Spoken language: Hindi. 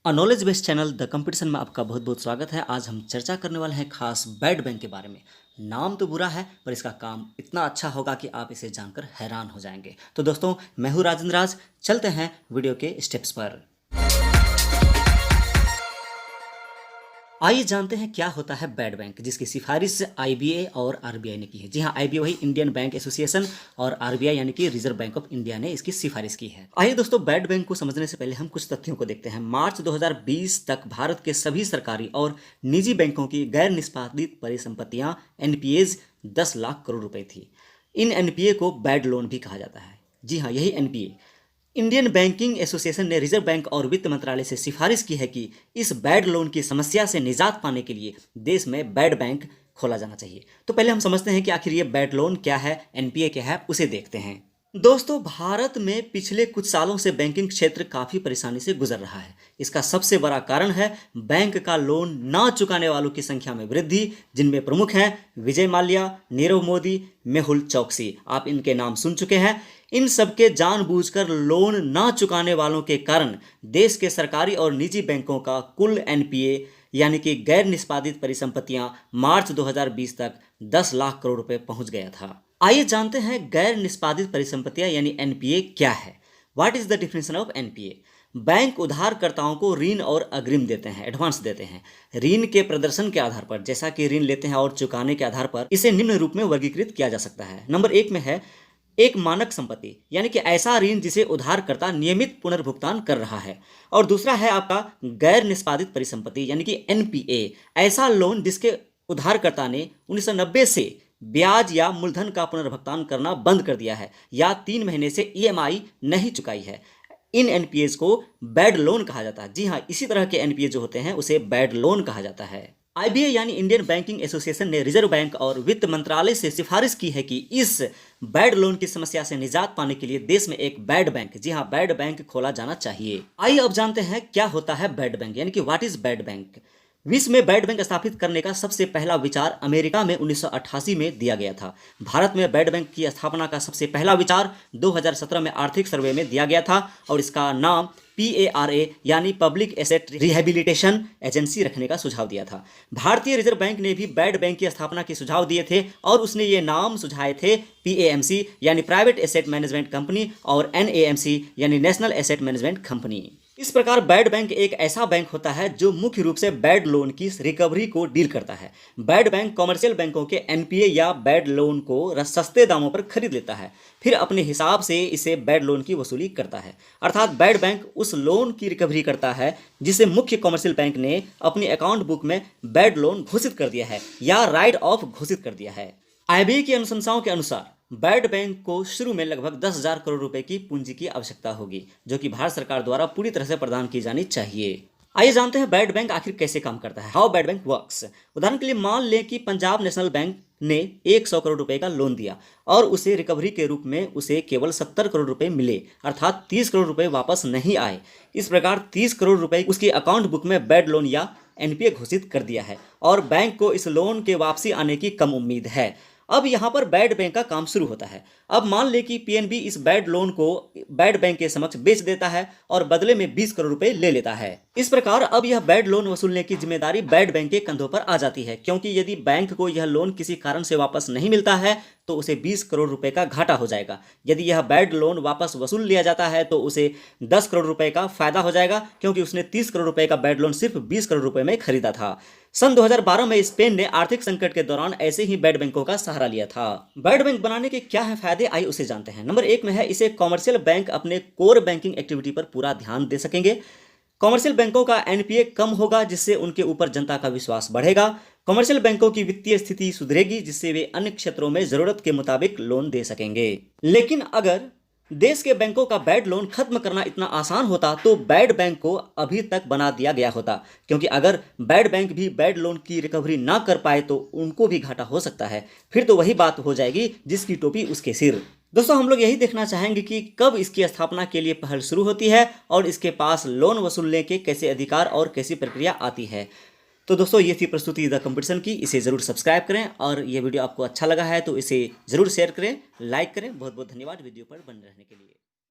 Knowledge based channel the competition में आपका बहुत बहुत स्वागत है। आज हम चर्चा करने वाले हैं खास बैड बैंक के बारे में। नाम तो बुरा है पर इसका काम इतना अच्छा होगा कि आप इसे जानकर हैरान हो जाएंगे। तो दोस्तों, मैं हूँ राजेंद्र राज। चलते हैं वीडियो के स्टेप्स पर। आइए जानते हैं क्या होता है बैड बैंक, जिसकी सिफारिश आईबीए और आरबीआई ने की है। जी हाँ, आईबीए वही इंडियन बैंक एसोसिएशन और आरबीआई यानी कि रिजर्व बैंक ऑफ इंडिया ने इसकी सिफारिश की है। आइए दोस्तों, बैड बैंक को समझने से पहले हम कुछ तथ्यों को देखते हैं। मार्च 2020 तक भारत के सभी सरकारी और निजी बैंकों की गैर निष्पादित परिसंपत्तियां एनपीएज 10 लाख करोड़ रुपए थी। इन एनपीए को बैड लोन भी कहा जाता है। जी हाँ, यही एनपीए। इंडियन बैंकिंग एसोसिएशन ने रिजर्व बैंक और वित्त मंत्रालय से सिफारिश की है कि इस बैड लोन की समस्या से निजात पाने के लिए देश में बैड बैंक खोला जाना चाहिए। तो पहले हम समझते हैं कि आखिर ये बैड लोन क्या है, एनपीए क्या है, उसे देखते हैं। दोस्तों, भारत में पिछले कुछ सालों से बैंकिंग क्षेत्र काफ़ी परेशानी से गुजर रहा है। इसका सबसे बड़ा कारण है बैंक का लोन ना चुकाने वालों की संख्या में वृद्धि, जिनमें प्रमुख हैं विजय माल्या, नीरव मोदी, मेहुल चौकसी। आप इनके नाम सुन चुके हैं। इन सबके जानबूझकर लोन ना चुकाने वालों के कारण देश के सरकारी और निजी बैंकों का कुल एनपीए यानी कि गैर निष्पादित परिसंपत्तियां मार्च 2020 तक 10 लाख करोड़ रुपए पहुंच गया था। आइए जानते हैं गैर निष्पादित परिसंपत्तियां यानी एनपीए क्या है। What is the definition of NPA? Bank उधारकर्ताओं को ऋण और अग्रिम देते हैं, एडवांस देते हैं। ऋण के प्रदर्शन के आधार पर, जैसा कि ऋण लेते हैं और चुकाने के आधार पर, इसे निम्न रूप में वर्गीकृत किया जा सकता है। नंबर 1 में है एक मानक संपत्ति, यानी कि ऐसा ऋण जिसे उधारकर्ता नियमित पुनर्भुगतान कर रहा है। और दूसरा है आपका गैर निष्पादित परिसंपत्ति यानी कि एनपीए, ऐसा लोन जिसके उधारकर्ता ने 1990 से ब्याज या मूलधन का पुनर्भुगतान करना बंद कर दिया है या 3 महीने से ईएमआई नहीं चुकाई है। इन एनपीएस को बैड लोन कहा जाता है। जी हाँ, इसी तरह के एनपीए जो होते हैं उसे बैड लोन कहा जाता है। आईबीए यानी इंडियन बैंकिंग एसोसिएशन ने रिजर्व बैंक और वित्त मंत्रालय से सिफारिश की है कि इस बैड लोन की समस्या से निजात पाने के लिए देश में एक बैड बैंक, जी हाँ बैड बैंक, खोला जाना चाहिए। आइए अब जानते हैं क्या होता है बैड बैंक, यानी कि व्हाट इज बैड बैंक। विश्व में बैड बैंक स्थापित करने का सबसे पहला विचार अमेरिका में 1988 में दिया गया था। भारत में बैड बैंक की स्थापना का सबसे पहला विचार 2017 में आर्थिक सर्वे में दिया गया था और इसका नाम PARA यानी पब्लिक एसेट रिहेबिलिटेशन एजेंसी रखने का सुझाव दिया था। भारतीय रिजर्व बैंक ने भी बैड बैंक की स्थापना के सुझाव दिए थे और उसने ये नाम सुझाए थे PAMC यानी प्राइवेट एसेट मैनेजमेंट कंपनी और NAMC यानी नेशनल एसेट मैनेजमेंट कंपनी। इस प्रकार बैड बैंक एक ऐसा बैंक होता है जो मुख्य रूप से बैड लोन की रिकवरी को डील करता है। बैड बैंक कॉमर्शियल बैंकों के एनपीए या बैड लोन को सस्ते दामों पर खरीद लेता है, फिर अपने हिसाब से इसे बैड लोन की वसूली करता है। अर्थात बैड बैंक उस लोन की रिकवरी करता है जिसे मुख्य कॉमर्शियल बैंक ने अपनी अकाउंट बुक में बैड लोन घोषित कर दिया है या राइट ऑफ घोषित कर दिया है। आईबीए की अनुशंसाओं के अनुसार बैड बैंक को शुरू में लगभग 10,000 करोड़ रुपए की पूंजी की आवश्यकता होगी, जो कि भारत सरकार द्वारा पूरी तरह से प्रदान की जानी चाहिए। आइए जानते हैं बैड बैंक आखिर कैसे काम करता है, हाउ बैड बैंक वर्क्स। उदाहरण के लिए मान लें कि पंजाब नेशनल बैंक ने 100 करोड़ रुपए का लोन दिया और उसे रिकवरी के रूप में उसे केवल 70 करोड़ रुपए मिले, अर्थात 30 करोड़ रुपए वापस नहीं आए। इस प्रकार 30 करोड़ रुपए उसकी अकाउंट बुक में बैड लोन या एनपीए घोषित कर दिया है और बैंक को इस लोन के वापसी आने की कम उम्मीद है। अब यहाँ पर बैड बैंक का काम शुरू होता है। अब मान ले कि पीएनबी इस बैड लोन को बैड बैंक के समक्ष बेच देता है और बदले में 20 करोड़ रुपए ले लेता है। इस प्रकार अब यह बैड लोन वसूलने की जिम्मेदारी बैड बैंक के कंधों पर आ जाती है, क्योंकि यदि बैंक को यह लोन किसी कारण से वापस नहीं मिलता है तो उसे 20 करोड़ रुपए का घाटा हो जाएगा। यदि यह बैड लोन वापस वसूल लिया जाता है तो उसे 10 करोड़ रुपए का फायदा हो जाएगा, क्योंकि उसने 30 करोड़ रुपए का बैड लोन सिर्फ 20 करोड़ रुपए में खरीदा था। सन 2012 में स्पेन ने आर्थिक संकट के दौरान ऐसे ही बैड बैंकों का सहारा लिया था। बैड बैंक बनाने के क्या है फायदे, आइए उसे जानते हैं। नंबर 1 में है इसे कॉमर्शियल बैंक अपने कोर बैंकिंग एक्टिविटी पर पूरा ध्यान दे सकेंगे। कॉमर्शियल बैंकों का एनपीए कम होगा जिससे उनके ऊपर जनता का विश्वास बढ़ेगा। कॉमर्शियल बैंकों की वित्तीय स्थिति सुधरेगी जिससे वे अन्य क्षेत्रों में जरूरत के मुताबिक लोन दे सकेंगे। लेकिन अगर देश के बैंकों का बैड लोन खत्म करना इतना आसान होता तो बैड बैंक को अभी तक बना दिया गया होता, क्योंकि अगर बैड बैंक भी बैड लोन की रिकवरी ना कर पाए तो उनको भी घाटा हो सकता है। फिर तो वही बात हो जाएगी जिसकी टोपी उसके सिर। दोस्तों, हम लोग यही देखना चाहेंगे कि कब इसकी स्थापना के लिए पहल शुरू होती है और इसके पास लोन वसूलने के कैसे अधिकार और कैसी प्रक्रिया आती है। तो दोस्तों, ये थी प्रस्तुति द कंपटीशन की। इसे ज़रूर सब्सक्राइब करें और ये वीडियो आपको अच्छा लगा है तो इसे ज़रूर शेयर करें, लाइक करें। बहुत बहुत धन्यवाद वीडियो पर बने रहने के लिए।